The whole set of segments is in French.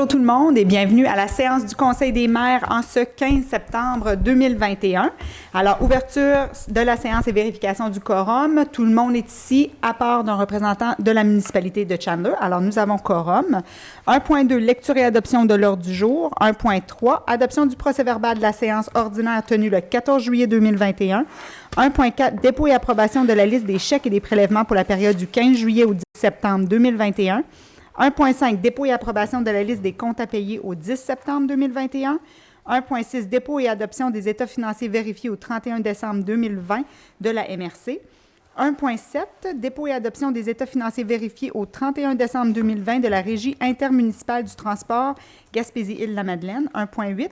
Bonjour tout le monde et bienvenue à la séance du Conseil des maires en ce 15 septembre 2021. Alors, ouverture de la séance et vérification du quorum. Tout le monde est ici, à part d'un représentant de la municipalité de Chandler. Alors, nous avons quorum. 1.2, lecture et adoption de l'ordre du jour. 1.3, adoption du procès-verbal de la séance ordinaire tenue le 14 juillet 2021. 1.4, dépôt et approbation de la liste des chèques et des prélèvements pour la période du 15 juillet au 10 septembre 2021. 1.5, dépôt et approbation de la liste des comptes à payer au 10 septembre 2021. 1.6, dépôt et adoption des états financiers vérifiés au 31 décembre 2020 de la MRC. 1.7, dépôt et adoption des états financiers vérifiés au 31 décembre 2020 de la Régie intermunicipale du transport Gaspésie-Île-la-Madeleine. 1.8,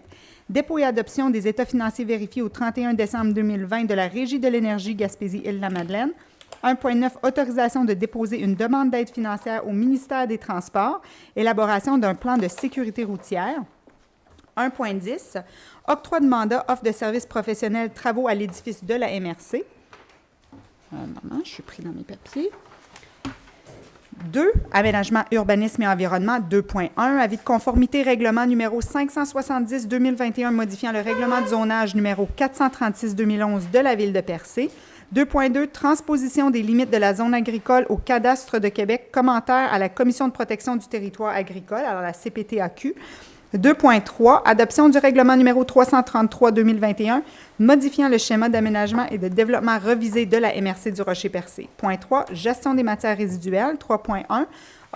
dépôt et adoption des états financiers vérifiés au 31 décembre 2020 de la Régie de l'énergie Gaspésie-Île-la-Madeleine. 1.9, autorisation de déposer une demande d'aide financière au ministère des Transports, élaboration d'un plan de sécurité routière. 1.10, octroi de mandat, offre de services professionnels, travaux à l'édifice de la MRC. Un moment, je suis pris dans mes papiers. 2, aménagement, urbanisme et environnement, 2.1, avis de conformité, règlement numéro 570-2021 modifiant le règlement de zonage numéro 436-2011 de la Ville de Percé. 2.2, transposition des limites de la zone agricole au cadastre de Québec, commentaire à la Commission de protection du territoire agricole, alors la CPTAQ. 2.3, adoption du règlement numéro 333-2021, modifiant le schéma d'aménagement et de développement revisé de la MRC du Rocher-Percé. Point 3, gestion des matières résiduelles. 3.1,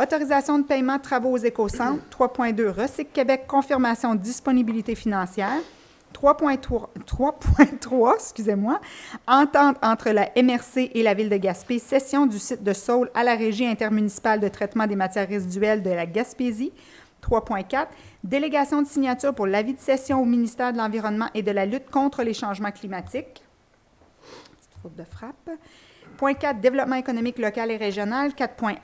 autorisation de paiement de travaux aux écocentres. 3.2, Recyc Québec, confirmation de disponibilité financière. 3.3, excusez-moi, entente entre la MRC et la Ville de Gaspé, cession du site de Saule à la Régie intermunicipale de traitement des matières résiduelles de la Gaspésie. 3.4, délégation de signature pour l'avis de cession au ministère de l'Environnement et de la lutte contre les changements climatiques. Petite faute de frappe. Point 4, développement économique local et régional. 4.1,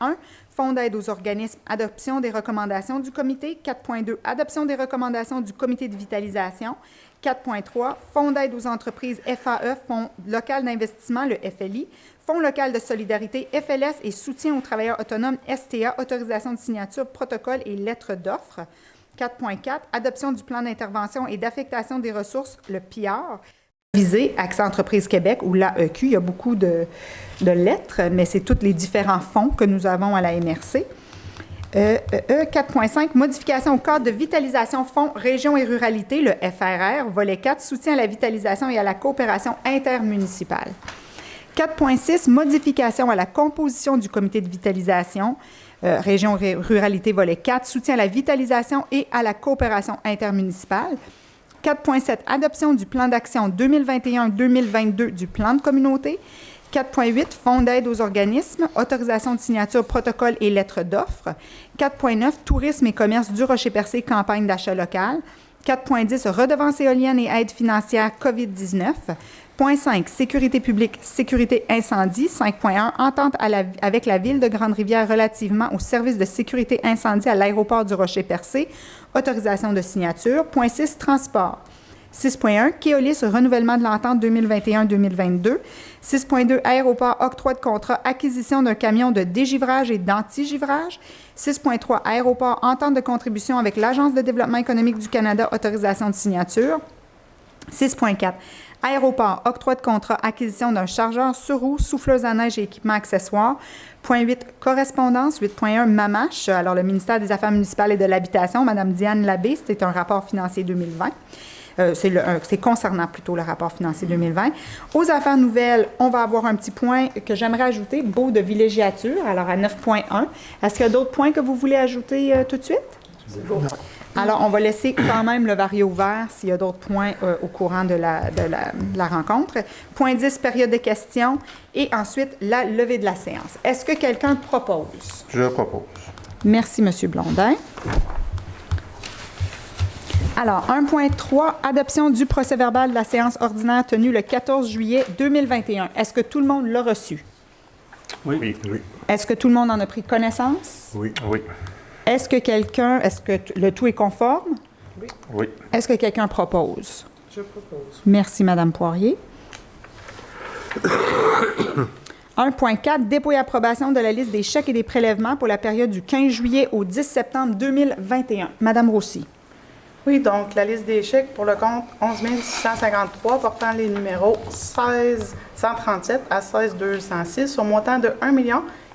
fonds d'aide aux organismes, adoption des recommandations du comité. 4.2, adoption des recommandations du comité de vitalisation. 4.3, fonds d'aide aux entreprises FAE, fonds local d'investissement, le FLI, fonds local de solidarité, FLS et soutien aux travailleurs autonomes, STA, autorisation de signature, protocole et lettres d'offre. 4.4, adoption du plan d'intervention et d'affectation des ressources, le PIAR, visé Accès Entreprise Québec ou l'AEQ. Il y a beaucoup de lettres, mais c'est tous les différents fonds que nous avons à la MRC. 4.5, modification au cadre de vitalisation fonds région et ruralité, le FRR, volet 4, soutien à la vitalisation et à la coopération intermunicipale. 4.6, modification à la composition du comité de vitalisation, région et ruralité, volet 4, soutien à la vitalisation et à la coopération intermunicipale. 4.7, adoption du plan d'action 2021-2022 du plan de communauté. 4.8, fonds d'aide aux organismes, autorisation de signature, protocole et lettres d'offre. 4.9, tourisme et commerce du Rocher-Percé, campagne d'achat local. 4.10, redevance éolienne et aide financière COVID-19. 5, sécurité publique, sécurité incendie. 5.1, entente avec la Ville de Grande-Rivière relativement au service de sécurité incendie à l'aéroport du Rocher-Percé. Autorisation de signature. 6, transport. 6.1, Keolis, renouvellement de l'entente 2021-2022. 6.2, aéroport, octroi de contrat, acquisition d'un camion de dégivrage et d'anti-givrage. 6.3, aéroport, entente de contribution avec l'Agence de développement économique du Canada, autorisation de signature. 6.4, aéroport, octroi de contrat, acquisition d'un chargeur sur roue, souffleuse à neige et équipements accessoires. Point 8, correspondance. 8.1, MAMACH, alors le ministère des Affaires municipales et de l'Habitation, Mme Diane Labbé, c'est un rapport financier 2020. C'est concernant plutôt le rapport financier 2020. Aux affaires nouvelles, on va avoir un petit point que j'aimerais ajouter, baux de villégiature, alors à 9.1. Est-ce qu'il y a d'autres points que vous voulez ajouter tout de suite? Non. Alors, on va laisser quand même le varier ouvert s'il y a d'autres points au courant de la rencontre. Point 10, période de questions. Et ensuite, la levée de la séance. Est-ce que quelqu'un propose? Je propose. Merci, M. Blondin. Alors, 1.3, adoption du procès-verbal de la séance ordinaire tenue le 14 juillet 2021. Est-ce que tout le monde l'a reçu? Oui. Oui. Est-ce que tout le monde en a pris connaissance? Oui. Oui. Est-ce que le tout est conforme? Oui. Oui. Est-ce que quelqu'un propose? Je propose. Merci, Mme Poirier. 1.4, dépôt et approbation de la liste des chèques et des prélèvements pour la période du 15 juillet au 10 septembre 2021. Madame Roussy. Oui, donc la liste des chèques pour le compte 11 653 portant les numéros 16 137 à 16 206 au montant de 1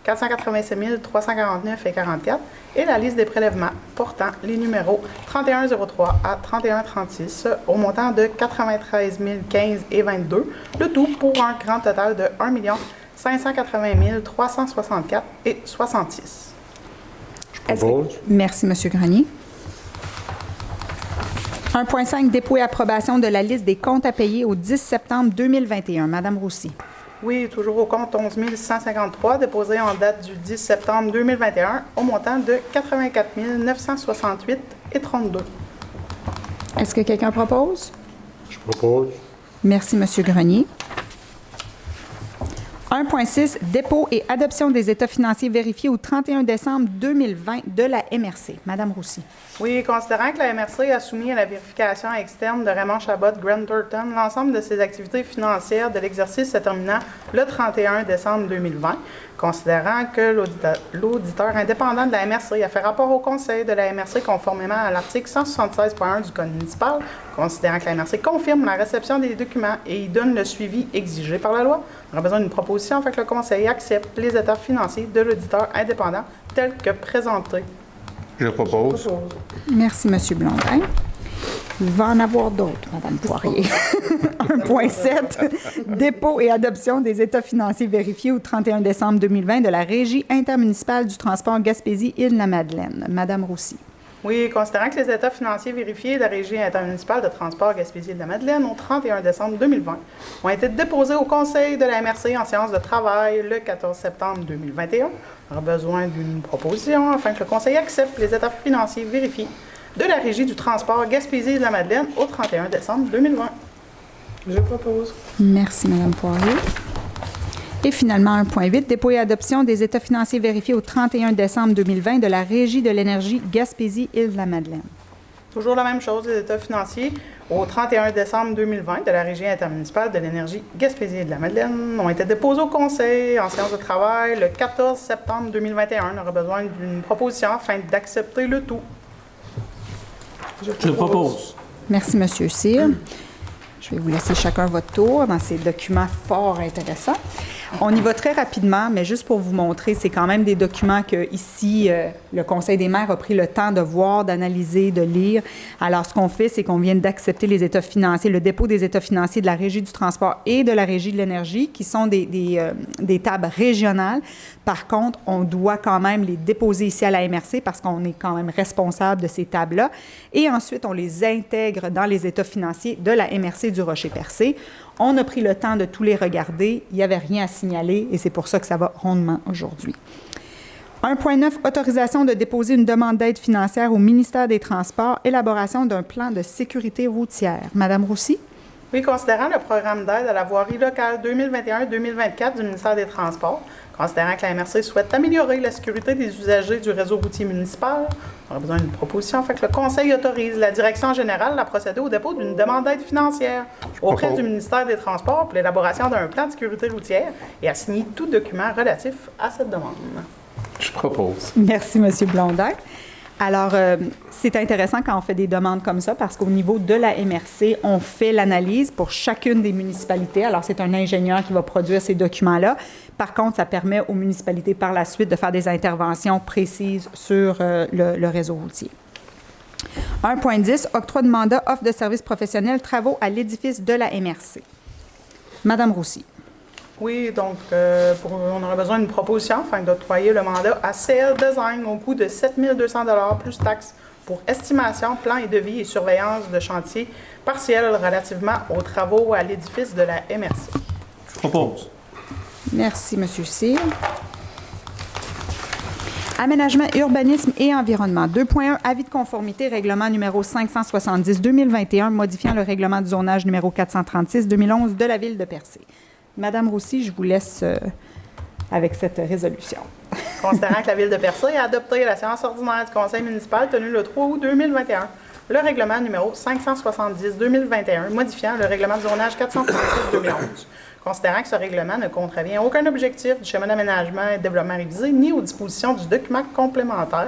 487 349,44 et la liste des prélèvements portant les numéros 3103 à 3136 au montant de 93 015,22, le tout pour un grand total de 1 580 364,66. Je propose. Merci, M. Grenier. 1.5, dépôt et approbation de la liste des comptes à payer au 10 septembre 2021. Madame Roussy. Oui, toujours au compte 11 653, déposé en date du 10 septembre 2021, au montant de 84 968,32. Est-ce que quelqu'un propose? Je propose. Merci, M. Grenier. 1.6, dépôt et adoption des états financiers vérifiés au 31 décembre 2020 de la MRC. Madame Roussy. Oui, considérant que la MRC a soumis à la vérification externe de Raymond Chabot Grant Thornton l'ensemble de ses activités financières de l'exercice se terminant le 31 décembre 2020, considérant que l'auditeur indépendant de la MRC a fait rapport au conseil de la MRC conformément à l'article 176.1 du Code municipal, considérant que la MRC confirme la réception des documents et y donne le suivi exigé par la loi, on a besoin d'une proposition afin que le conseil accepte les états financiers de l'auditeur indépendant tels que présentés. Je propose. Merci, M. Blondin. Il va en avoir d'autres, Mme Poirier. 1.7, dépôt et adoption des états financiers vérifiés au 31 décembre 2020 de la Régie intermunicipale du transport Gaspésie-Île-de-la-Madeleine. Mme Roussy. Oui, considérant que les états financiers vérifiés de la Régie intermunicipale de transport Gaspésie-de-la-Madeleine au 31 décembre 2020 ont été déposés au Conseil de la MRC en séance de travail le 14 septembre 2021. On a besoin d'une proposition afin que le Conseil accepte les états financiers vérifiés de la Régie du transport Gaspésie-de-la-Madeleine au 31 décembre 2020. Je propose. Merci, Mme Poirier. Et finalement, 1.8, dépôt et adoption des états financiers vérifiés au 31 décembre 2020 de la Régie de l'énergie Gaspésie-Île-de-la-Madeleine. Toujours la même chose, les états financiers au 31 décembre 2020 de la Régie intermunicipale de l'énergie Gaspésie-de-la-Madeleine ont été déposés au Conseil en séance de travail le 14 septembre 2021. On aura besoin d'une proposition afin d'accepter le tout. Je propose. Merci, M. Cyr. Je vais vous laisser chacun votre tour dans ces documents fort intéressants. On y va très rapidement, mais juste pour vous montrer, c'est quand même des documents que ici, le Conseil des maires a pris le temps de voir, d'analyser, de lire. Alors, ce qu'on fait, c'est qu'on vient d'accepter les états financiers, le dépôt des états financiers de la Régie du transport et de la Régie de l'énergie, qui sont des tables régionales. Par contre, on doit quand même les déposer ici à la MRC parce qu'on est quand même responsable de ces tables-là. Et ensuite, on les intègre dans les états financiers de la MRC du Rocher-Percé. On a pris le temps de tous les regarder. Il n'y avait rien à signaler et c'est pour ça que ça va rondement aujourd'hui. 1.9, autorisation de déposer une demande d'aide financière au ministère des Transports, élaboration d'un plan de sécurité routière. Madame Roussy? Oui, considérant le programme d'aide à la voirie locale 2021-2024 du ministère des Transports, considérant que la MRC souhaite améliorer la sécurité des usagers du réseau routier municipal, on a besoin d'une proposition afin que le Conseil autorise la Direction générale à procéder au dépôt d'une demande d'aide financière auprès du ministère des Transports pour l'élaboration d'un plan de sécurité routière et à signer tout document relatif à cette demande. Je propose. Merci, M. Blondin. Alors, c'est intéressant quand on fait des demandes comme ça parce qu'au niveau de la MRC, on fait l'analyse pour chacune des municipalités. Alors, c'est un ingénieur qui va produire ces documents-là. Par contre, ça permet aux municipalités par la suite de faire des interventions précises sur le réseau routier. 1.10, octroi de mandat, offre de services professionnels, travaux à l'édifice de la MRC. Madame Roussy. Oui, donc on aurait besoin d'une proposition afin d'octroyer le mandat à CL Design au coût de 7 200 $ plus taxes pour estimation, plan et devis et surveillance de chantier partiel relativement aux travaux à l'édifice de la MRC. Je propose. Merci, M. Cyr. Aménagement, urbanisme et environnement. 2.1, avis de conformité, règlement numéro 570-2021, modifiant le règlement du zonage numéro 436-2011 de la ville de Percé. Madame Roussy, je vous laisse avec cette résolution. Considérant que la ville de Percé a adopté la séance ordinaire du conseil municipal tenue le 3 août 2021, le règlement numéro 570-2021, modifiant le règlement du zonage 436-2011. considérant que ce règlement ne contrevient à aucun objectif du schéma d'aménagement et de développement révisé, ni aux dispositions du document complémentaire,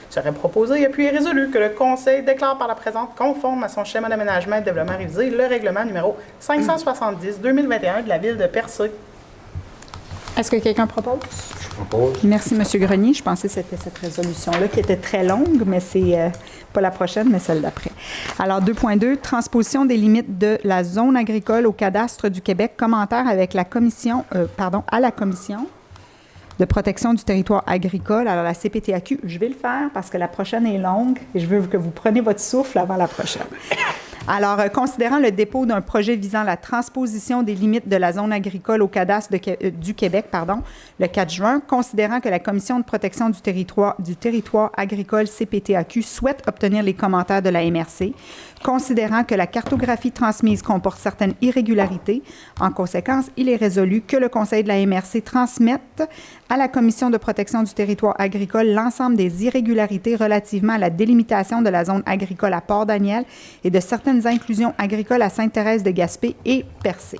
il serait proposé et puis résolu que le Conseil déclare par la présente conforme à son schéma d'aménagement et de développement révisé le règlement numéro 570-2021 de la Ville de Percé. Est-ce que quelqu'un propose? Je propose. Merci, M. Grenier. Je pensais que c'était cette résolution-là qui était très longue, mais c'est pas la prochaine, mais celle d'après. Alors, 2.2, transposition des limites de la zone agricole au cadastre du Québec. Commentaire avec la commission, à la commission de protection du territoire agricole. Alors, la CPTAQ, je vais le faire parce que la prochaine est longue et je veux que vous preniez votre souffle avant la prochaine. Alors, considérant le dépôt d'un projet visant la transposition des limites de la zone agricole au cadastre du Québec, le 4 juin, considérant que la Commission de protection du territoire agricole CPTAQ souhaite obtenir les commentaires de la MRC, considérant que la cartographie transmise comporte certaines irrégularités, en conséquence, il est résolu que le Conseil de la MRC transmette à la Commission de protection du territoire agricole l'ensemble des irrégularités relativement à la délimitation de la zone agricole à Port-Daniel et de certaines inclusions agricoles à Sainte-Thérèse de Gaspé et Percé.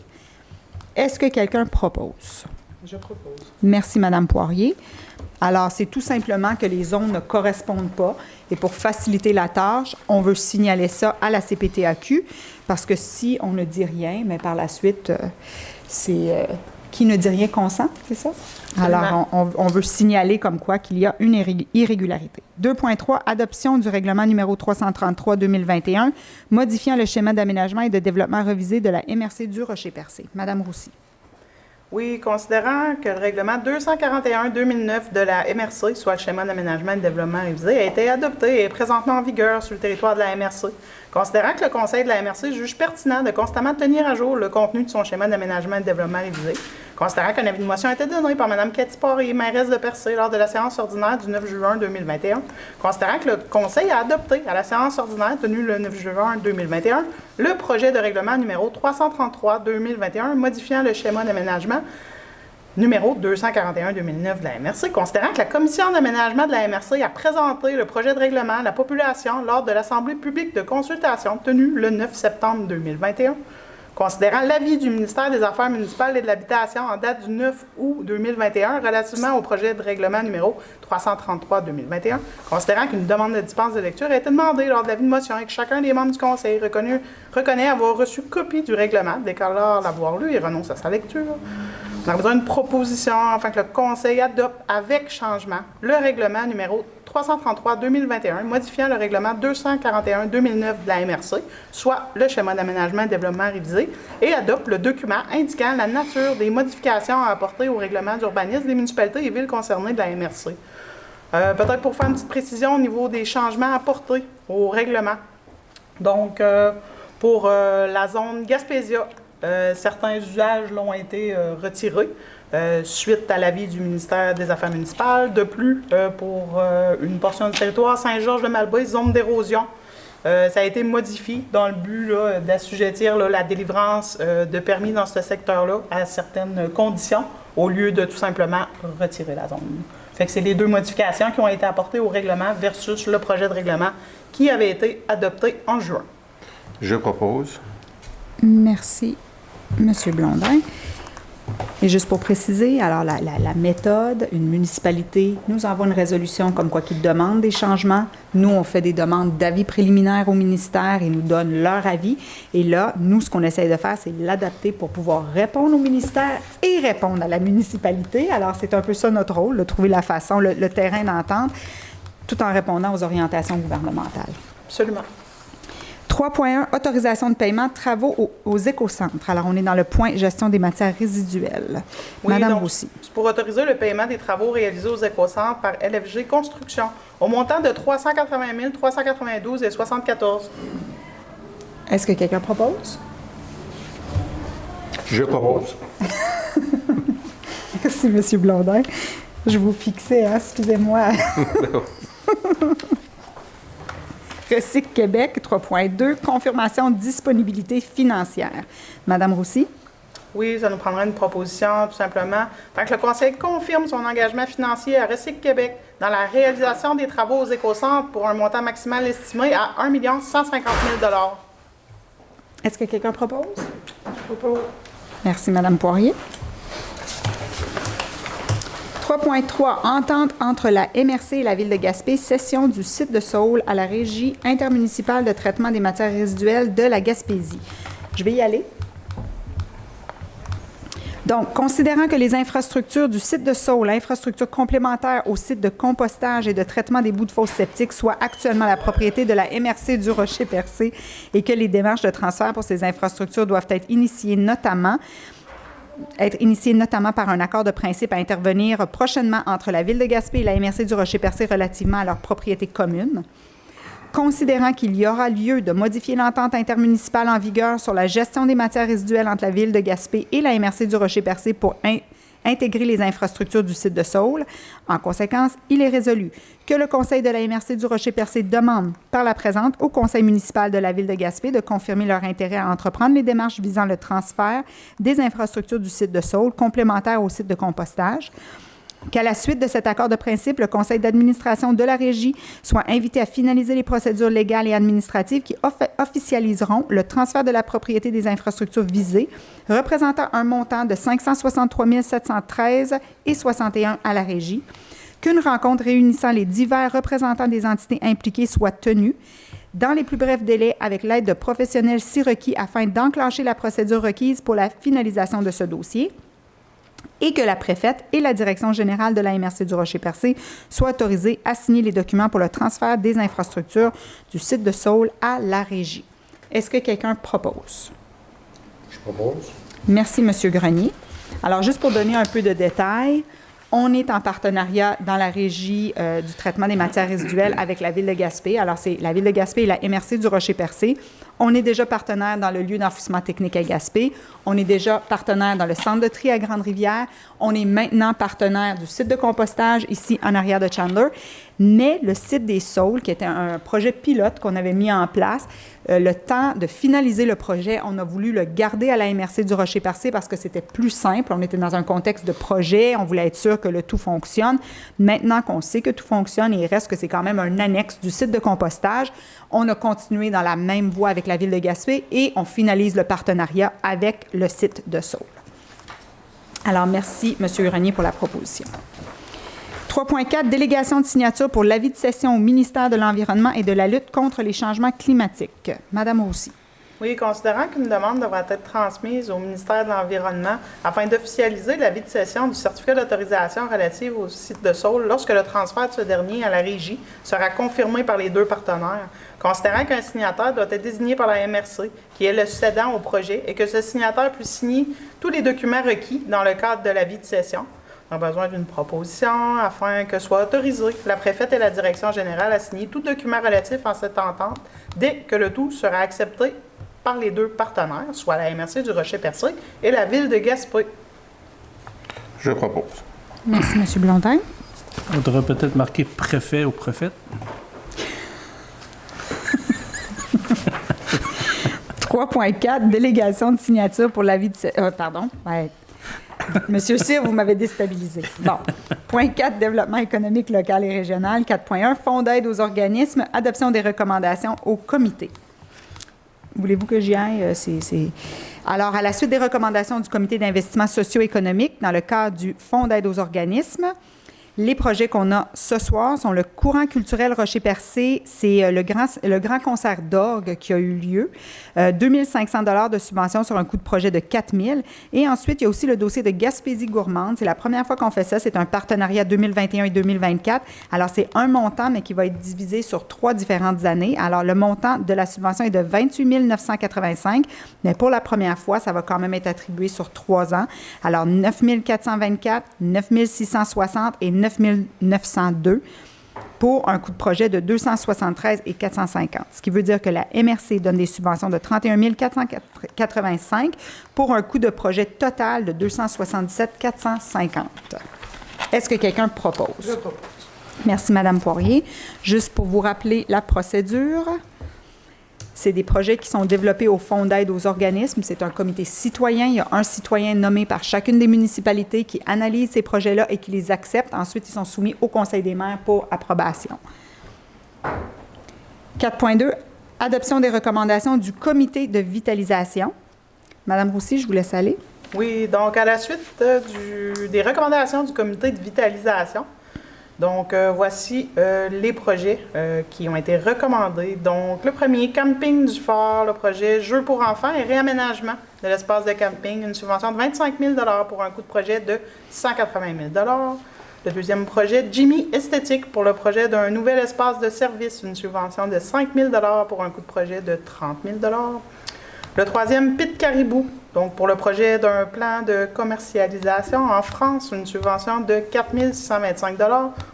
Est-ce que quelqu'un propose? Je propose. Merci, Mme Poirier. Alors, c'est tout simplement que les zones ne correspondent pas. Et pour faciliter la tâche, on veut signaler ça à la CPTAQ parce que si on ne dit rien, mais par la suite, c'est qui ne dit rien consent, c'est ça? Alors, on veut signaler comme quoi qu'il y a une irrégularité. 2.3, adoption du règlement numéro 333-2021, modifiant le schéma d'aménagement et de développement revisé de la MRC du Rocher-Percé. Madame Roussy. Oui, considérant que le règlement 241-2009 de la MRC, soit le schéma d'aménagement et de développement révisé, a été adopté et est présentement en vigueur sur le territoire de la MRC, considérant que le Conseil de la MRC juge pertinent de constamment tenir à jour le contenu de son schéma d'aménagement et de développement révisé, considérant qu'un avis de motion a été donné par Mme Cathy Poirier, mairesse de Percé, lors de la séance ordinaire du 9 juin 2021, considérant que le Conseil a adopté à la séance ordinaire tenue le 9 juin 2021 le projet de règlement numéro 333-2021 modifiant le schéma d'aménagement numéro 241-2009 de la MRC, considérant que la Commission d'aménagement de la MRC a présenté le projet de règlement à la population lors de l'Assemblée publique de consultation tenue le 9 septembre 2021, considérant l'avis du ministère des Affaires municipales et de l'Habitation en date du 9 août 2021 relativement au projet de règlement numéro 333-2021, considérant qu'une demande de dispense de lecture a été demandée lors de l'avis de motion et que chacun des membres du Conseil reconnaît avoir reçu copie du règlement, déclarant l'avoir lu et renonce à sa lecture. On a besoin d'une proposition afin que le Conseil adopte avec changement le règlement numéro 333-2021, modifiant le règlement 241-2009 de la MRC, soit le schéma d'aménagement et de développement révisé, et adopte le document indiquant la nature des modifications à apporter au règlement d'urbanisme des municipalités et villes concernées de la MRC. Peut-être pour faire une petite précision au niveau des changements apportés au règlement. Donc, pour la zone Gaspésia, certains usages l'ont été retirés suite à l'avis du ministère des Affaires municipales. De plus, pour une portion du territoire, Saint-Georges-de-Malbaie, zone d'érosion, ça a été modifié dans le but d'assujettir la délivrance de permis dans ce secteur-là à certaines conditions, au lieu de tout simplement retirer la zone. Fait que c'est les deux modifications qui ont été apportées au règlement versus le projet de règlement qui avait été adopté en juin. Je propose. Merci, M. Blondin. Et juste pour préciser, alors la méthode, une municipalité nous envoie une résolution comme quoi qu'ils demandent des changements. Nous, on fait des demandes d'avis préliminaires au ministère et nous donnent leur avis. Et là, nous, ce qu'on essaie de faire, c'est l'adapter pour pouvoir répondre au ministère et répondre à la municipalité. Alors, c'est un peu ça notre rôle, de trouver la façon, le terrain d'entente, tout en répondant aux orientations gouvernementales. Absolument. 3.1, autorisation de paiement de travaux aux écocentres. Alors, on est dans le point gestion des matières résiduelles. Oui, Madame donc, Roussy. c'est pour autoriser le paiement des travaux réalisés aux écocentres par LFG Construction au montant de 380 392,74. Est-ce que quelqu'un propose? Je propose. Merci, M. Blondin. Je vous fixais, hein? Excusez-moi. Recycle Québec, 3.2, confirmation de disponibilité financière. Madame Roussy? Oui, ça nous prendrait une proposition, tout simplement. Fait que le Conseil confirme son engagement financier à Recycle Québec dans la réalisation des travaux aux écocentres pour un montant maximal estimé à 1 150 000 $. Est-ce que quelqu'un propose? Je propose. Merci, Madame Poirier. 3.3, entente entre la MRC et la Ville de Gaspé, cession du site de Saule à la Régie intermunicipale de traitement des matières résiduelles de la Gaspésie. Je vais y aller. Donc, considérant que les infrastructures du site de Saule, infrastructures complémentaires au site de compostage et de traitement des bouts de fosses septiques, soient actuellement la propriété de la MRC du Rocher-Percé et que les démarches de transfert pour ces infrastructures doivent être initiées notamment par un accord de principe à intervenir prochainement entre la Ville de Gaspé et la MRC du Rocher-Percé relativement à leur propriété commune. Considérant qu'il y aura lieu de modifier l'entente intermunicipale en vigueur sur la gestion des matières résiduelles entre la Ville de Gaspé et la MRC du Rocher-Percé pour intégrer les infrastructures du site de Saule. En conséquence, il est résolu que le Conseil de la MRC du Rocher-Percé demande par la présente au Conseil municipal de la Ville de Gaspé de confirmer leur intérêt à entreprendre les démarches visant le transfert des infrastructures du site de Saule complémentaires au site de compostage. Qu'à la suite de cet accord de principe, le conseil d'administration de la Régie soit invité à finaliser les procédures légales et administratives qui officialiseront le transfert de la propriété des infrastructures visées, représentant un montant de 563 713,61 à la Régie. Qu'une rencontre réunissant les divers représentants des entités impliquées soit tenue dans les plus brefs délais avec l'aide de professionnels si requis afin d'enclencher la procédure requise pour la finalisation de ce dossier. Et que la préfète et la direction générale de la MRC du Rocher-Percé soient autorisées à signer les documents pour le transfert des infrastructures du site de Saule à la Régie. Est-ce que quelqu'un propose? Je propose. Merci, M. Grenier. Alors, juste pour donner un peu de détails, on est en partenariat dans la Régie du traitement des matières résiduelles avec la Ville de Gaspé. Alors, c'est la Ville de Gaspé et la MRC du Rocher-Percé. On est déjà partenaire dans le lieu d'enfouissement technique à Gaspé. On est déjà partenaire dans le centre de tri à Grande-Rivière. On est maintenant partenaire du site de compostage ici en arrière de Chandler. Mais le site des Saules, qui était un projet pilote qu'on avait mis en place, le temps de finaliser le projet, on a voulu le garder à la MRC du Rocher-Percé parce que c'était plus simple. On était dans un contexte de projet. On voulait être sûr que le tout fonctionne. Maintenant qu'on sait que tout fonctionne, il reste que c'est quand même un annexe du site de compostage. On a continué dans la même voie avec la Ville de Gaspé et on finalise le partenariat avec le site de Saule. Alors, merci, M. Grenier, pour la proposition. 3.4, délégation de signature pour l'avis de cession au ministère de l'Environnement et de la lutte contre les changements climatiques. Madame Roussy. Oui, considérant qu'une demande devra être transmise au ministère de l'Environnement afin d'officialiser l'avis de cession du certificat d'autorisation relative au site de Saule lorsque le transfert de ce dernier à la Régie sera confirmé par les deux partenaires, considérant qu'un signataire doit être désigné par la MRC, qui est le cédant au projet, et que ce signataire puisse signer tous les documents requis dans le cadre de l'avis de cession. On a besoin d'une proposition afin que soit autorisée la préfète et la direction générale à signer tout document relatif à cette entente dès que le tout sera accepté par les deux partenaires, soit la MRC du Rocher-Percé et la Ville de Gaspé. Je propose. Merci, M. Blondin. On devrait peut-être marquer préfet ou préfète. 3.4, délégation de signature pour l'avis de... pardon. Ouais. Monsieur Cyr, vous m'avez déstabilisé. Bon. Point 4, développement économique local et régional. 4.1, fonds d'aide aux organismes, adoption des recommandations au comité. Voulez-vous que j'y aille? Alors, à la suite des recommandations du comité d'investissement socio-économique dans le cadre du fonds d'aide aux organismes, les projets qu'on a ce soir sont le courant culturel Rocher-Percé, c'est le grand concert d'orgue qui a eu lieu, 2 500 $ de subvention sur un coût de projet de 4 000. Et ensuite, il y a aussi le dossier de Gaspésie gourmande. C'est la première fois qu'on fait ça. C'est un partenariat 2021 et 2024. Alors, c'est un montant, mais qui va être divisé sur 3 différentes années. Alors, le montant de la subvention est de 28 985, mais pour la première fois, ça va quand même être attribué sur 3 ans. Alors, 9 424, 9 660 et 9 902 pour un coût de projet de 273 et 450. Ce qui veut dire que la MRC donne des subventions de 31 485 pour un coût de projet total de 277 450. Est-ce que quelqu'un propose? Je propose. Merci, Mme Poirier. Juste pour vous rappeler la procédure, c'est des projets qui sont développés au Fonds d'aide aux organismes. C'est un comité citoyen. Il y a un citoyen nommé par chacune des municipalités qui analyse ces projets-là et qui les accepte. Ensuite, ils sont soumis au Conseil des maires pour approbation. 4.2, adoption des recommandations du comité de vitalisation. Madame Roussy, je vous laisse aller. Oui, donc à la suite des recommandations du comité de vitalisation, donc voici les projets qui ont été recommandés. Donc le premier, camping du fort, le projet Jeux pour enfants et réaménagement de l'espace de camping, une subvention de 25 000 pour un coût de projet de 180 000 Le deuxième projet, Jimmy Esthétique, pour le projet d'un nouvel espace de service, une subvention de 5 000 pour un coût de projet de 30 000 Le troisième, Pit Caribou, donc pour le projet d'un plan de commercialisation en France, une subvention de 4 625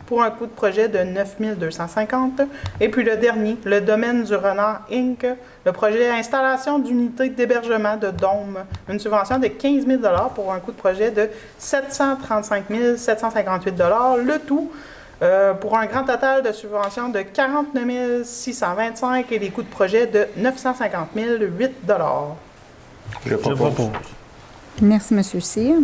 pour un coût de projet de 9 250 Et puis le dernier, le Domaine du Renard Inc., le projet installation d'unités d'hébergement de dômes, une subvention de 15 000 pour un coût de projet de 735 758 le tout pour un grand total de subventions de 49 625 et des coûts de projet de 950 008 Je propose. Merci, M. Cyr.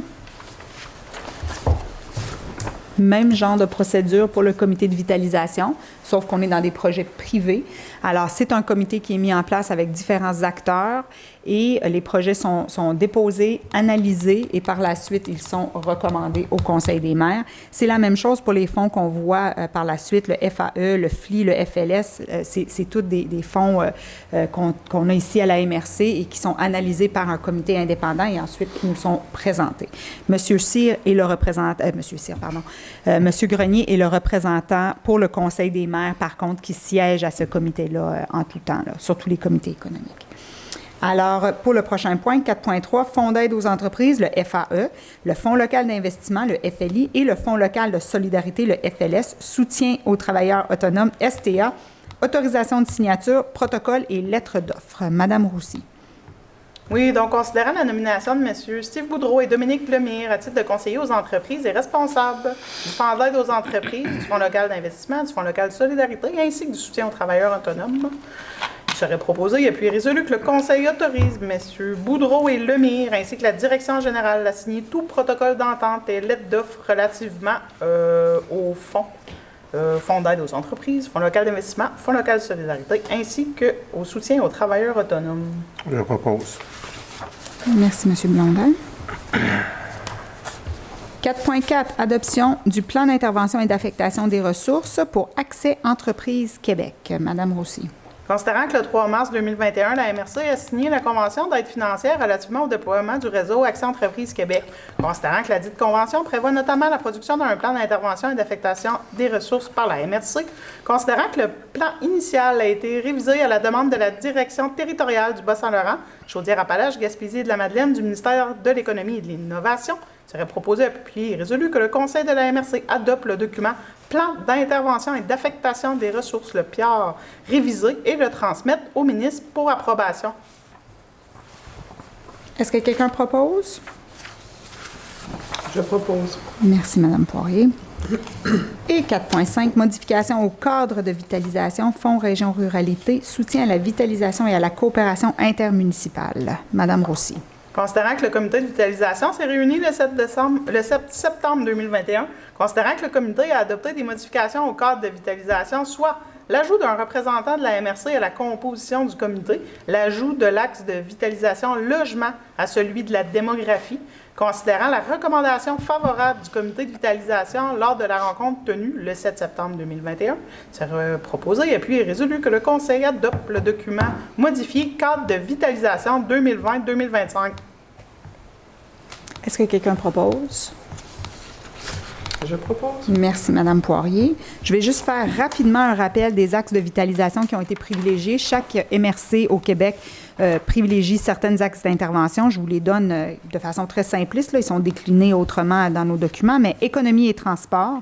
Même genre de procédure pour le comité de vitalisation, sauf qu'on est dans des projets privés. Alors, c'est un comité qui est mis en place avec différents acteurs et les projets sont déposés, analysés et par la suite, ils sont recommandés au Conseil des maires. C'est la même chose pour les fonds qu'on voit par la suite, le FAE, le FLI, le FLS. C'est tous des fonds qu'on a ici à la MRC et qui sont analysés par un comité indépendant et ensuite qui nous sont présentés. Monsieur Grenier est le représentant pour le Conseil des maires, par contre, qui siège à ce comité-là en tout temps, là, sur tous les comités économiques. Alors, pour le prochain point, 4.3, Fonds d'aide aux entreprises, le FAE, le Fonds local d'investissement, le FLI, et le Fonds local de solidarité, le FLS, soutien aux travailleurs autonomes, STA, autorisation de signature, protocole et lettre d'offre. Madame Roussy. Oui, donc considérant la nomination de M. Steve Boudreau et Dominique Lemire à titre de conseiller aux entreprises et responsables du Fonds d'aide aux entreprises, du Fonds local d'investissement, du Fonds local de solidarité ainsi que du soutien aux travailleurs autonomes, il serait proposé et puis résolu que le Conseil autorise M. Boudreau et Lemire ainsi que la Direction générale à signer tout protocole d'entente et lettre d'offre relativement au fonds. Fonds d'aide aux entreprises, Fonds local d'investissement, Fonds local de solidarité, ainsi qu'au soutien aux travailleurs autonomes. Je propose. Merci, M. Blondin. 4.4, adoption du plan d'intervention et d'affectation des ressources pour Accès Entreprises Québec. Madame Roussy. Considérant que le 3 mars 2021, la MRC a signé la convention d'aide financière relativement au déploiement du réseau Accès Entreprises Québec. Considérant que la dite convention prévoit notamment la production d'un plan d'intervention et d'affectation des ressources par la MRC. Considérant que le plan initial a été révisé à la demande de la Direction territoriale du Bas-Saint-Laurent, Chaudière-Appalaches, Gaspésie et de la Madeleine du ministère de l'Économie et de l'Innovation, il serait proposé, appuyé et résolu que le Conseil de la MRC adopte le document Plan d'intervention et d'affectation des ressources, le PIAR, révisé et le transmette au ministre pour approbation. Est-ce que quelqu'un propose? Je propose. Merci, Mme Poirier. Et 4.5, modification au cadre de vitalisation, Fonds Région Ruralité, soutien à la vitalisation et à la coopération intermunicipale. Mme Roussy. Considérant que le comité de vitalisation s'est réuni le 7 septembre 2021, considérant que le comité a adopté des modifications au cadre de vitalisation, soit l'ajout d'un représentant de la MRC à la composition du comité, l'ajout de l'axe de vitalisation logement à celui de la démographie, considérant la recommandation favorable du comité de vitalisation lors de la rencontre tenue le 7 septembre 2021, c'est proposé et puis résolu que le Conseil adopte le document modifié cadre de vitalisation 2020-2025. Est-ce que quelqu'un propose? Je propose. Merci, Mme Poirier. Je vais juste faire rapidement un rappel des axes de vitalisation qui ont été privilégiés. Chaque MRC au Québec privilégie certains axes d'intervention. Je vous les donne de façon très simpliste. Là. Ils sont déclinés autrement dans nos documents, mais économie et transport,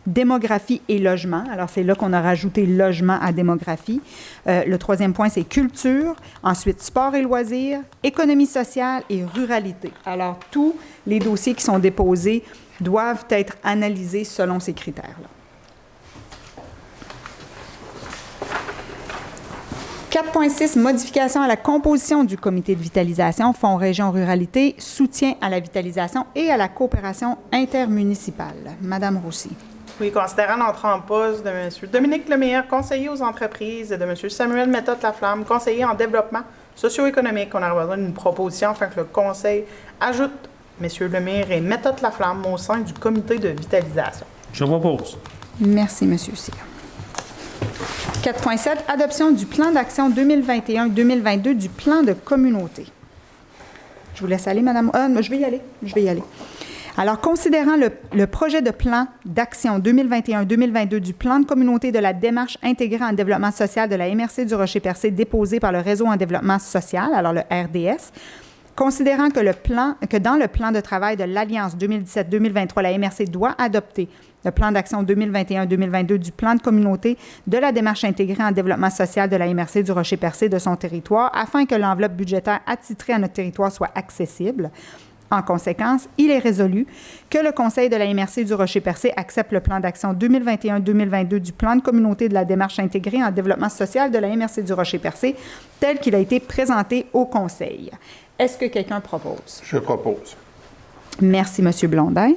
démographie et logement. Alors, c'est là qu'on a rajouté logement à démographie. Le troisième point, c'est culture. Ensuite, sport et loisirs, économie sociale et ruralité. Alors, tous les dossiers qui sont déposés doivent être analysés selon ces critères-là. 4.6, modification à la composition du comité de vitalisation, Fonds Région Ruralité, soutien à la vitalisation et à la coopération intermunicipale. Madame Roussy. Oui, considérant l'entrée en poste de M. Dominique Lemire, conseiller aux entreprises, et de M. Samuel Méthode-Laflamme, conseiller en développement, socio-économique. On aurait besoin d'une proposition afin que le Conseil ajoute M. Lemire et Méthode Laflamme au sein du comité de vitalisation. Je propose. Merci, M. Cyr. 4.7, adoption du plan d'action 2021-2022 du plan de communauté. Je vous laisse aller, Madame. Je vais y aller. Alors, considérant le projet de plan d'action 2021-2022 du plan de communauté de la démarche intégrée en développement social de la MRC du Rocher-Percé déposé par le Réseau en développement social, alors le RDS, considérant que dans le plan de travail de l'Alliance 2017-2023, la MRC doit adopter le plan d'action 2021-2022 du plan de communauté de la démarche intégrée en développement social de la MRC du Rocher-Percé de son territoire afin que l'enveloppe budgétaire attitrée à notre territoire soit accessible. En conséquence, il est résolu que le Conseil de la MRC du Rocher-Percé accepte le plan d'action 2021-2022 du plan de communauté de la démarche intégrée en développement social de la MRC du Rocher-Percé tel qu'il a été présenté au Conseil. Est-ce que quelqu'un propose? Je propose. Merci, M. Blondin.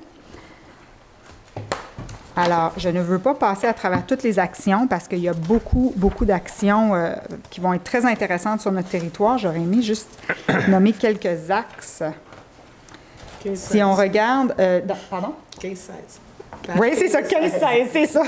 Alors, je ne veux pas passer à travers toutes les actions parce qu'il y a beaucoup d'actions qui vont être très intéressantes sur notre territoire. J'aurais aimé juste nommer quelques axes. Si on regarde... pardon? 15-16. Oui, c'est ça, 15-16, c'est ça.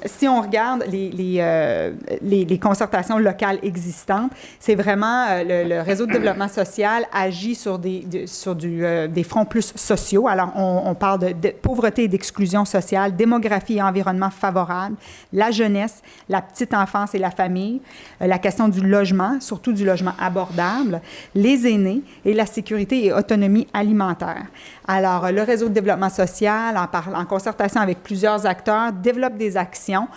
Si on regarde les concertations locales existantes, c'est vraiment le réseau de développement social agit sur des fronts plus sociaux. Alors, on parle de pauvreté et d'exclusion sociale, démographie et environnement favorable, la jeunesse, la petite enfance et la famille, la question du logement, surtout du logement abordable, les aînés et la sécurité et autonomie alimentaire. Alors, le réseau de développement social, en concertation avec plusieurs acteurs, développe des actions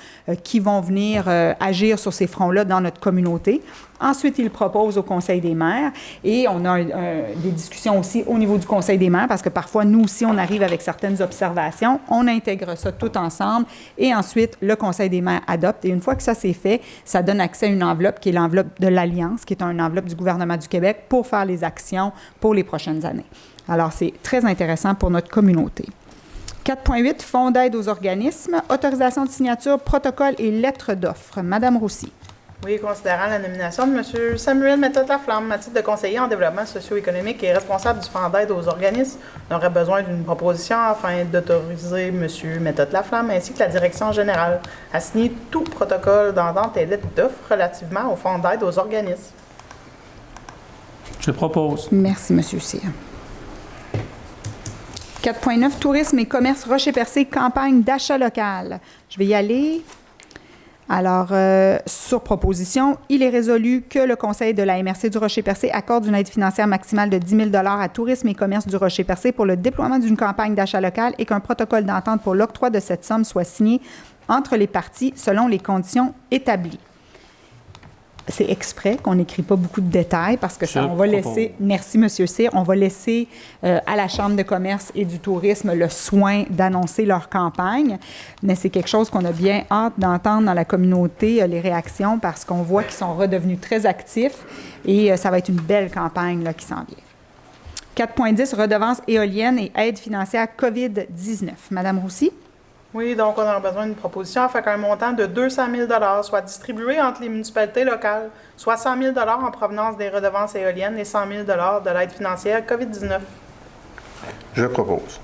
qui vont venir agir sur ces fronts-là dans notre communauté. Ensuite, il propose au Conseil des maires et on a des discussions aussi au niveau du Conseil des maires parce que parfois, nous aussi, on arrive avec certaines observations. On intègre ça tout ensemble et ensuite, le Conseil des maires adopte. Et une fois que ça c'est fait, ça donne accès à une enveloppe qui est l'enveloppe de l'Alliance, qui est une enveloppe du gouvernement du Québec pour faire les actions pour les prochaines années. Alors, c'est très intéressant pour notre communauté. 4.8, Fonds d'aide aux organismes, autorisation de signature, protocole et lettres d'offre. Madame Roussy. Oui, considérant la nomination de M. Samuel Méthode Laflamme à titre de conseiller en développement socio-économique et responsable du Fonds d'aide aux organismes, on aurait besoin d'une proposition afin d'autoriser M. Méthode Laflamme ainsi que la direction générale à signer tout protocole d'entente et lettres d'offre relativement au Fonds d'aide aux organismes. Je propose. Merci, M. Cyr. 4.9, Tourisme et commerce Rocher-Percé, campagne d'achat local. Je vais y aller. Alors, sur proposition, il est résolu que le Conseil de la MRC du Rocher-Percé accorde une aide financière maximale de 10 000 $ à Tourisme et commerce du Rocher-Percé pour le déploiement d'une campagne d'achat local et qu'un protocole d'entente pour l'octroi de cette somme soit signé entre les parties selon les conditions établies. C'est exprès qu'on n'écrit pas beaucoup de détails parce que ça, on va laisser, merci M. Cyr, on va laisser à la Chambre de commerce et du tourisme le soin d'annoncer leur campagne, mais c'est quelque chose qu'on a bien hâte d'entendre dans la communauté, les réactions, parce qu'on voit qu'ils sont redevenus très actifs et ça va être une belle campagne là, qui s'en vient. 4.10, redevance éolienne et aide financière COVID-19. Madame Roussy. Oui, donc on aura besoin d'une proposition afin qu'un montant de 200 000 $ soit distribué entre les municipalités locales, soit 100 000 $ en provenance des redevances éoliennes et 100 000 $ de l'aide financière COVID-19. Je propose.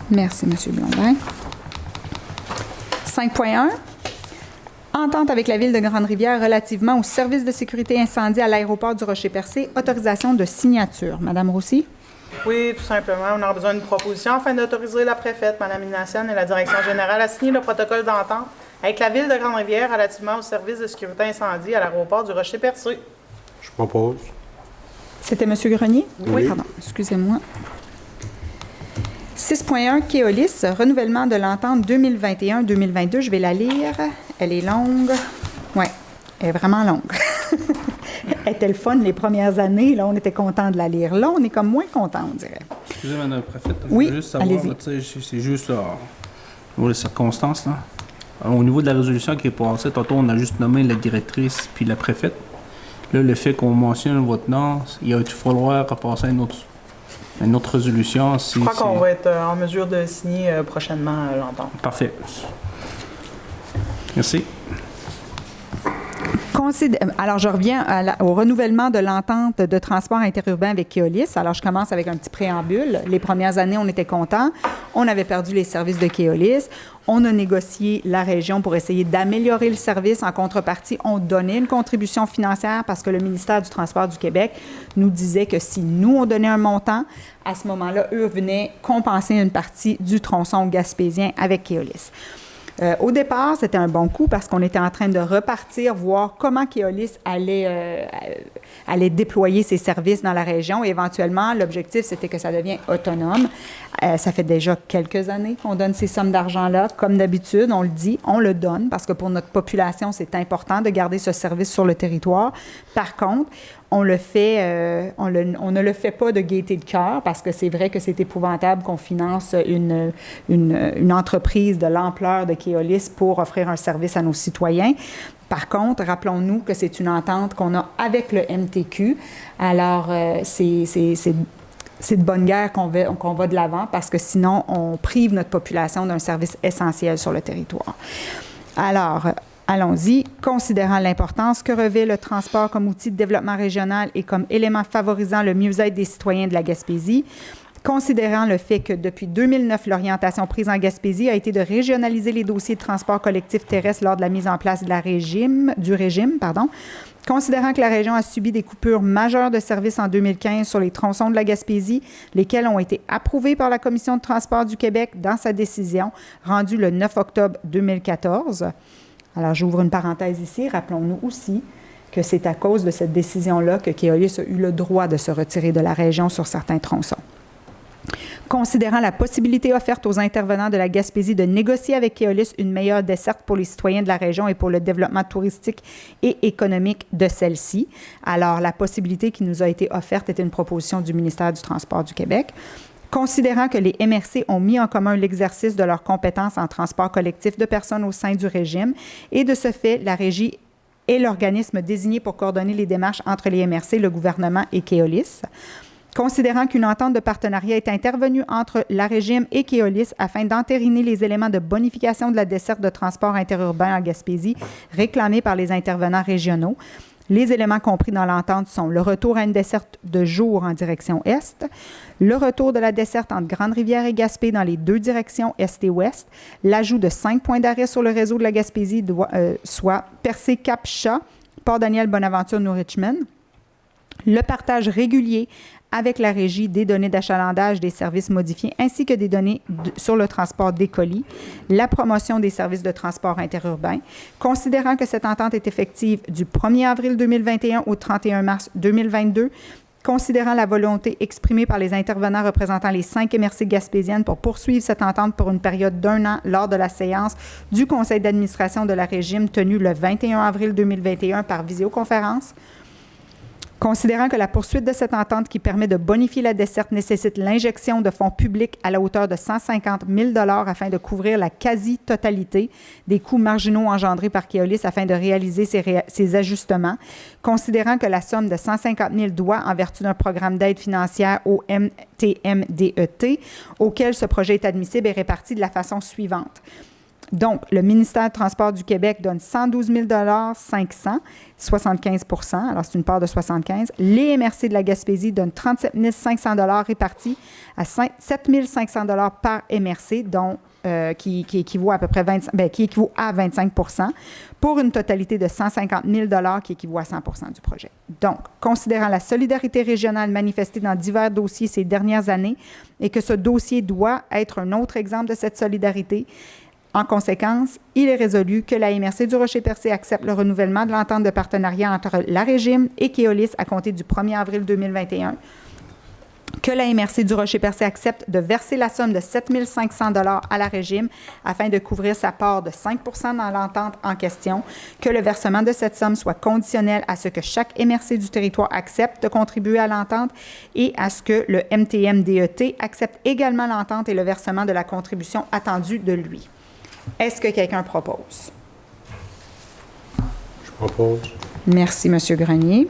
Merci, M. Blondin. 5.1. Entente avec la Ville de Grande-Rivière relativement au service de sécurité incendie à l'aéroport du Rocher-Percé. Autorisation de signature. Madame Roussy. Oui, tout simplement. On aura besoin d'une proposition afin d'autoriser la préfète, Mme Minassian, et la direction générale à signer le protocole d'entente avec la Ville de Grande-Rivière relativement au service de sécurité incendie à l'aéroport du Rocher-Percé. Je propose. C'était M. Grenier? Oui. Pardon, excusez-moi. 6.1, Keolis, renouvellement de l'entente 2021-2022. Je vais la lire. Elle est longue. Oui, elle est vraiment longue. Elle était le fun les premières années. Là, on était content de la lire. Là, on est comme moins content, on dirait. Excusez, Mme la préfète. Oui, je veux juste savoir, allez-y. là, tu sais, c'est juste au niveau des circonstances. Là. Au niveau de la résolution qui est passée, tantôt, on a juste nommé la directrice puis la préfète. Là, le fait qu'on mentionne votre nom, il va falloir repasser à une autre résolution. Je crois qu'on va être en mesure de signer prochainement l'entente. Parfait. Merci. Alors, je reviens au renouvellement de l'entente de transport interurbain avec Keolis. Alors, je commence avec un petit préambule. Les premières années, on était contents. On avait perdu les services de Keolis. On a négocié la région pour essayer d'améliorer le service. En contrepartie, on donnait une contribution financière parce que le ministère du Transport du Québec nous disait que si nous, on donnait un montant, à ce moment-là, eux venaient compenser une partie du tronçon gaspésien avec Keolis. Au départ, c'était un bon coup parce qu'on était en train de repartir, voir comment Keolis allait déployer ses services dans la région. Et éventuellement, l'objectif, c'était que ça devienne autonome. Ça fait déjà quelques années qu'on donne ces sommes d'argent-là. Comme d'habitude, on le dit, on le donne parce que pour notre population, c'est important de garder ce service sur le territoire. Par contre, on le fait, on ne le fait pas de gaieté de cœur parce que c'est vrai que c'est épouvantable qu'on finance une entreprise de l'ampleur de Keolis pour offrir un service à nos citoyens. Par contre, rappelons-nous que c'est une entente qu'on a avec le MTQ. Alors, c'est de bonne guerre qu'on va de l'avant parce que sinon, on prive notre population d'un service essentiel sur le territoire. Alors, allons-y. Considérant l'importance que revêt le transport comme outil de développement régional et comme élément favorisant le mieux-être des citoyens de la Gaspésie, considérant le fait que depuis 2009, l'orientation prise en Gaspésie a été de régionaliser les dossiers de transport collectif terrestre lors de la mise en place du régime, considérant que la région a subi des coupures majeures de services en 2015 sur les tronçons de la Gaspésie, lesquels ont été approuvés par la Commission de transport du Québec dans sa décision rendue le 9 octobre 2014. Alors, j'ouvre une parenthèse ici. Rappelons-nous aussi que c'est à cause de cette décision-là que Keolis a eu le droit de se retirer de la région sur certains tronçons. Considérant la possibilité offerte aux intervenants de la Gaspésie de négocier avec Keolis une meilleure desserte pour les citoyens de la région et pour le développement touristique et économique de celle-ci. Alors, la possibilité qui nous a été offerte était une proposition du ministère du Transport du Québec. Considérant que les MRC ont mis en commun l'exercice de leurs compétences en transport collectif de personnes au sein du régime et de ce fait, la Régie est l'organisme désigné pour coordonner les démarches entre les MRC, le gouvernement et Keolis. Considérant qu'une entente de partenariat est intervenue entre la Régime et Keolis afin d'entériner les éléments de bonification de la desserte de transport interurbain en Gaspésie réclamés par les intervenants régionaux. Les éléments compris dans l'entente sont le retour à une desserte de jour en direction est, le retour de la desserte entre Grande-Rivière et Gaspé dans les deux directions est et ouest, l'ajout de 5 points d'arrêt sur le réseau de la Gaspésie, soit Percé-Cap-Chat, Port-Daniel-Bonaventure-New Richmond, le partage régulier avec la Régie des données d'achalandage des services modifiés ainsi que des données sur le transport des colis, la promotion des services de transport interurbain. Considérant que cette entente est effective du 1er avril 2021 au 31 mars 2022, considérant la volonté exprimée par les intervenants représentant les 5 MRC gaspésiennes pour poursuivre cette entente pour une période d'1 an lors de la séance du Conseil d'administration de la Régime tenue le 21 avril 2021 par visioconférence, considérant que la poursuite de cette entente qui permet de bonifier la desserte nécessite l'injection de fonds publics à la hauteur de 150 000 $ afin de couvrir la quasi-totalité des coûts marginaux engendrés par Keolis afin de réaliser ces ajustements, considérant que la somme de 150 000 $ doit, en vertu d'un programme d'aide financière au MTMDET, auquel ce projet est admissible, est réparti de la façon suivante. Donc, le ministère du Transport du Québec donne 112 000 500, 75 %, alors c'est une part de 75 %. Les MRC de la Gaspésie donnent 37 500 $ répartis à 7 500 $ par MRC, dont, qui équivaut à peu près qui équivaut à 25 % pour une totalité de 150 000 $ qui équivaut à 100 % du projet. Donc, considérant la solidarité régionale manifestée dans divers dossiers ces dernières années et que ce dossier doit être un autre exemple de cette solidarité, en conséquence, il est résolu que la MRC du Rocher-Percé accepte le renouvellement de l'entente de partenariat entre la Régime et Keolis à compter du 1er avril 2021, que la MRC du Rocher-Percé accepte de verser la somme de 7 500 $ à la Régime afin de couvrir sa part de 5 % dans l'entente en question, que le versement de cette somme soit conditionnel à ce que chaque MRC du territoire accepte de contribuer à l'entente et à ce que le MTMDET accepte également l'entente et le versement de la contribution attendue de lui. Est-ce que quelqu'un propose? Je propose. Merci, M. Grenier.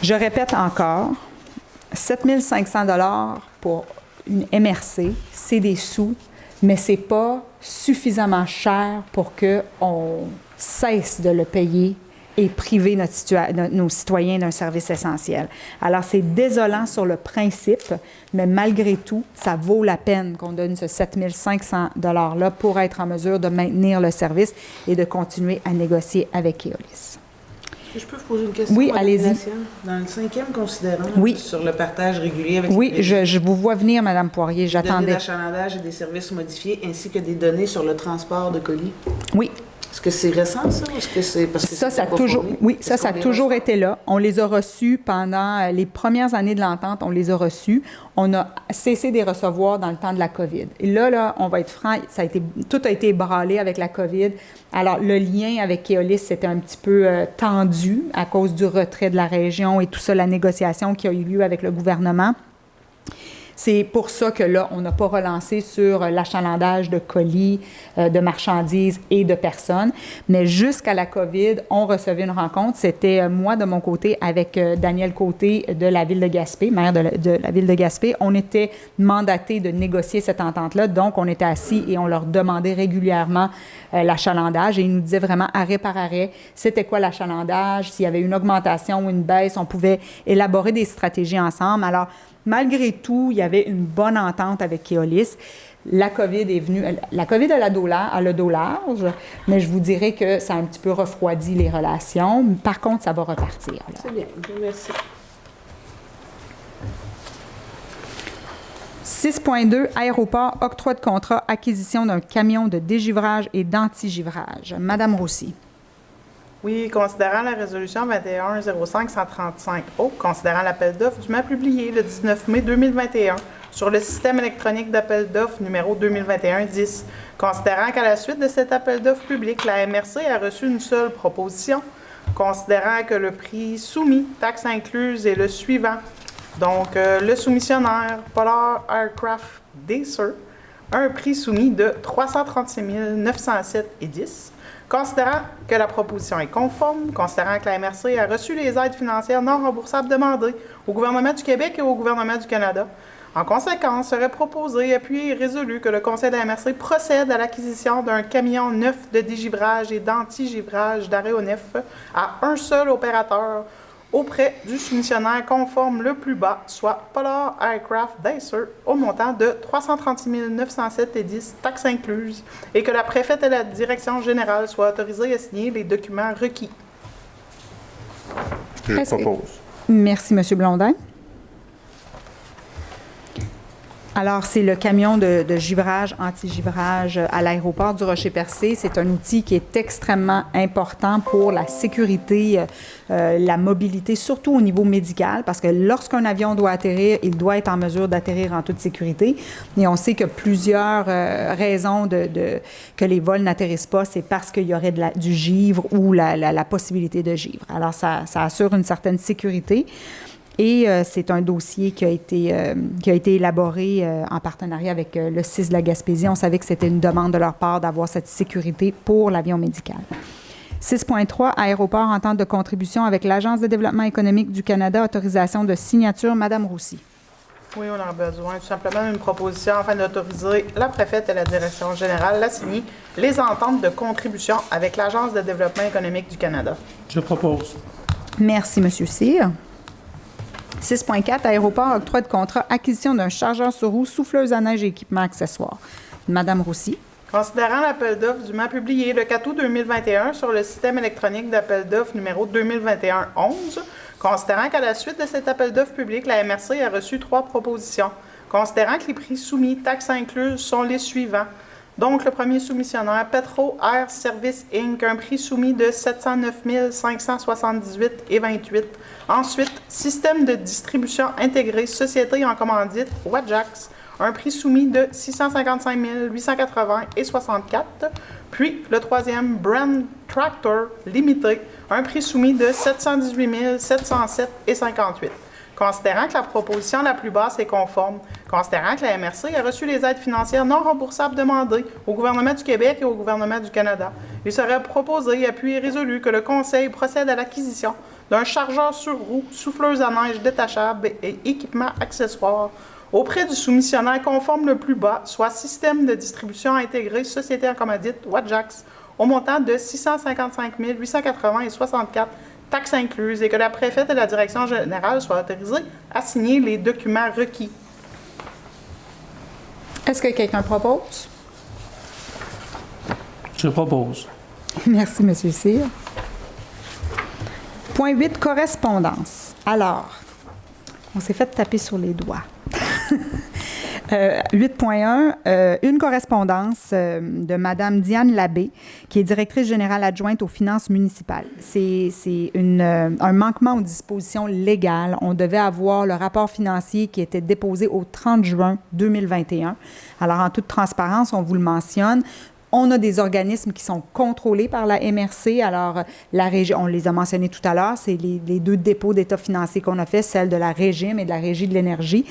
Je répète encore, 7 500 $ pour une MRC, c'est des sous mais ce n'est pas suffisamment cher pour qu'on cesse de le payer et priver nos citoyens d'un service essentiel. Alors, c'est désolant sur le principe, mais malgré tout, ça vaut la peine qu'on donne ce 7 500 $-là pour être en mesure de maintenir le service et de continuer à négocier avec Keolis. Je peux vous poser une question? Oui, allez-y. Dans le 5e considérant, oui, sur le partage régulier avec oui, je vous vois venir, Mme Poirier, des données j'attendais. d'achalandage et des services modifiés, ainsi que des données sur le transport de colis. Oui. Est-ce que c'est récent, ça? Ou est-ce que c'est parce que ça a toujours, oui, ça a toujours été là. On les a reçus pendant les premières années de l'entente, on les a reçus. On a cessé de les recevoir dans le temps de la COVID. Et là, on va être franc, tout a été ébranlé avec la COVID. Alors, le lien avec Keolis, c'était un petit peu tendu à cause du retrait de la région et tout ça, la négociation qui a eu lieu avec le gouvernement. C'est pour ça que là, on n'a pas relancé sur l'achalandage de colis, de marchandises et de personnes. Mais jusqu'à la COVID, on recevait une rencontre. C'était moi, de mon côté, avec Daniel Côté de la Ville de Gaspé, maire de la Ville de Gaspé. On était mandatés de négocier cette entente-là. Donc, on était assis et on leur demandait régulièrement l'achalandage. Et ils nous disaient vraiment arrêt par arrêt, c'était quoi l'achalandage, s'il y avait une augmentation ou une baisse, on pouvait élaborer des stratégies ensemble. Alors, malgré tout, il y avait une bonne entente avec Keolis. La COVID est venue. La COVID a le dos large, mais je vous dirais que ça a un petit peu refroidi les relations. Par contre, ça va repartir. Là. C'est bien. Merci. 6.2, aéroport, octroi de contrat, acquisition d'un camion de dégivrage et d'antigivrage. Madame Roussy. Oui, considérant la résolution 21-05-135-O, considérant l'appel d'offres dûment publié le 19 mai 2021 sur le système électronique d'appel d'offres numéro 2021-10, considérant qu'à la suite de cet appel d'offres public, la MRC a reçu une seule proposition, considérant que le prix soumis, taxes incluses, est le suivant. Donc, le soumissionnaire Polar Aircraft Dacer a un prix soumis de 336 907,10 $. Considérant que la proposition est conforme, considérant que la MRC a reçu les aides financières non remboursables demandées au gouvernement du Québec et au gouvernement du Canada, en conséquence, serait proposé, appuyé et résolu que le Conseil de la MRC procède à l'acquisition d'un camion neuf de dégivrage et d'antigivrage d'aéronefs à un seul opérateur auprès du soumissionnaire conforme le plus bas, soit Polar Aircraft Dacer, au montant de 336 907,10 $, taxes incluses, et que la préfète et la direction générale soient autorisées à signer les documents requis. Je propose. Merci, M. Blondin. Alors, c'est le camion de givrage, anti-givrage à l'aéroport du Rocher-Percé. C'est un outil qui est extrêmement important pour la sécurité, la mobilité, surtout au niveau médical, parce que lorsqu'un avion doit atterrir, il doit être en mesure d'atterrir en toute sécurité. Et on sait que plusieurs raisons que les vols n'atterrissent pas, c'est parce qu'il y aurait du givre ou la possibilité de givre. Alors, ça assure une certaine sécurité. Et c'est un dossier qui a été élaboré en partenariat avec le CIS de la Gaspésie. On savait que c'était une demande de leur part d'avoir cette sécurité pour l'avion médical. 6.3, aéroport, entente de contribution avec l'Agence de développement économique du Canada, autorisation de signature. Madame Roussy. Oui, on a besoin tout simplement d'une proposition afin d'autoriser la préfète et la direction générale à signer les ententes de contribution avec l'Agence de développement économique du Canada. Je propose. Merci, M. Cyr. 6.4, aéroport, octroi de contrat, acquisition d'un chargeur sur roue, souffleuse à neige et équipements accessoires. Madame Roussy. Considérant l'appel d'offres dûment publié le 4 août 2021 sur le système électronique d'appel d'offres numéro 2021-11, considérant qu'à la suite de cet appel d'offres public, la MRC a reçu 3 propositions, considérant que les prix soumis, taxes incluses, sont les suivants. Donc, le premier soumissionnaire, Petro Air Service Inc., un prix soumis de 709 578,28 $. Ensuite, Système de distribution intégré, société en commandite, Wajax, un prix soumis de 655 880,64 $. Puis, le troisième, Brand Tractor Limité, un prix soumis de 718 707,58 $. Considérant que la proposition la plus basse est conforme, considérant que la MRC a reçu les aides financières non remboursables demandées au gouvernement du Québec et au gouvernement du Canada, il serait proposé, appuyé et résolu que le Conseil procède à l'acquisition d'un chargeur sur roue, souffleuse à neige détachable et équipements accessoires auprès du soumissionnaire conforme le plus bas, soit système de distribution intégré société en commandite, Wajax, au montant de 655 880,64 taxes incluses, et que la préfète et la direction générale soient autorisées à signer les documents requis. Est-ce que quelqu'un propose? Je propose. Merci, M. Cyr. Point 8, correspondance. Alors, on s'est fait taper sur les doigts. 8.1, une correspondance de Mme Diane Labbé, qui est directrice générale adjointe aux finances municipales. C'est un manquement aux dispositions légales. On devait avoir le rapport financier qui était déposé au 30 juin 2021. Alors, en toute transparence, on vous le mentionne. On a des organismes qui sont contrôlés par la MRC. Alors, la régie, on les a mentionnés tout à l'heure, c'est les deux dépôts d'état financier qu'on a fait, celle de la Régime et de la Régie de l'énergie.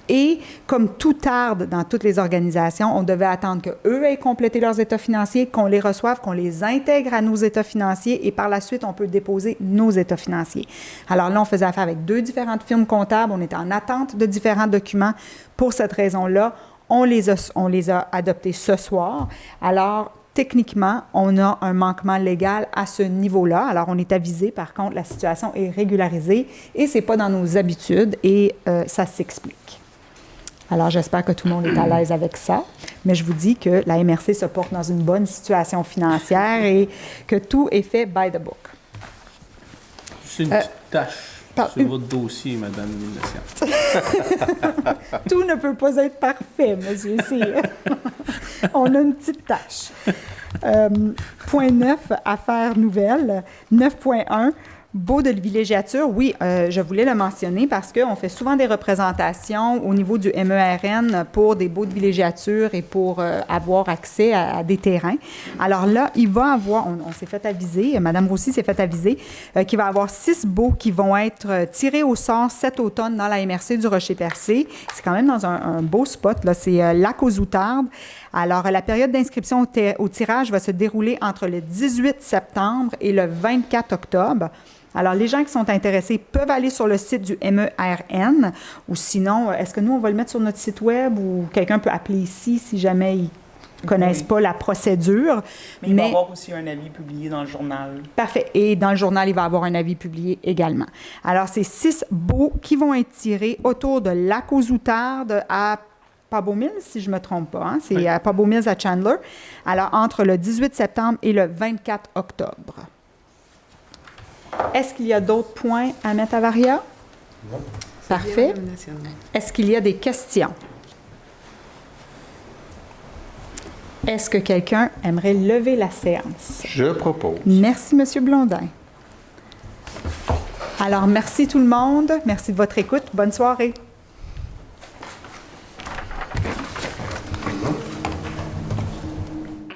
Et comme tout tarde dans toutes les organisations, on devait attendre qu'eux aient complété leurs états financiers, qu'on les reçoive, qu'on les intègre à nos états financiers et par la suite, on peut déposer nos états financiers. Alors là, on faisait affaire avec 2 différentes firmes comptables. On était en attente de différents documents. Pour cette raison-là, on les a adoptés ce soir. Alors, techniquement, on a un manquement légal à ce niveau-là. Alors, on est avisé. Par contre, la situation est régularisée et ce n'est pas dans nos habitudes et ça s'explique. Alors, j'espère que tout le monde est à l'aise avec ça. Mais je vous dis que la MRC se porte dans une bonne situation financière et que tout est fait by the book. C'est une petite tâche sur votre dossier, Madame Minassian. Tout ne peut pas être parfait, monsieur Cyr. On a une petite tâche. Point 9, affaires nouvelles. 9.1, baux de villégiature. Oui, je voulais le mentionner parce qu'on fait souvent des représentations au niveau du MERN pour des baux de villégiature et pour avoir accès à des terrains. Alors là, il va avoir, on s'est fait aviser, Mme Roussy s'est fait aviser, qu'il va y avoir 6 baux qui vont être tirés au sort cet automne dans la MRC du Rocher-Percé. C'est quand même dans un beau spot, là. C'est Lac aux Outardes. Alors, la période d'inscription au tirage va se dérouler entre le 18 septembre et le 24 octobre. Alors, les gens qui sont intéressés peuvent aller sur le site du MERN ou sinon, est-ce que nous, on va le mettre sur notre site web ou quelqu'un peut appeler ici si jamais ils ne connaissent pas la procédure. Mais il va y avoir aussi un avis publié dans le journal. Parfait. Et dans le journal, il va y avoir un avis publié également. Alors, c'est 6 baux qui vont être tirés autour de Lac aux Outardes à Pabot-Mills, si je ne me trompe pas. Hein? C'est à Pabot-Mills à Chandler. Alors, entre le 18 septembre et le 24 octobre. Est-ce qu'il y a d'autres points à mettre à Varia? Non. Parfait. Est-ce qu'il y a des questions? Est-ce que quelqu'un aimerait lever la séance? Je propose. Merci, M. Blondin. Alors, merci tout le monde. Merci de votre écoute. Bonne soirée.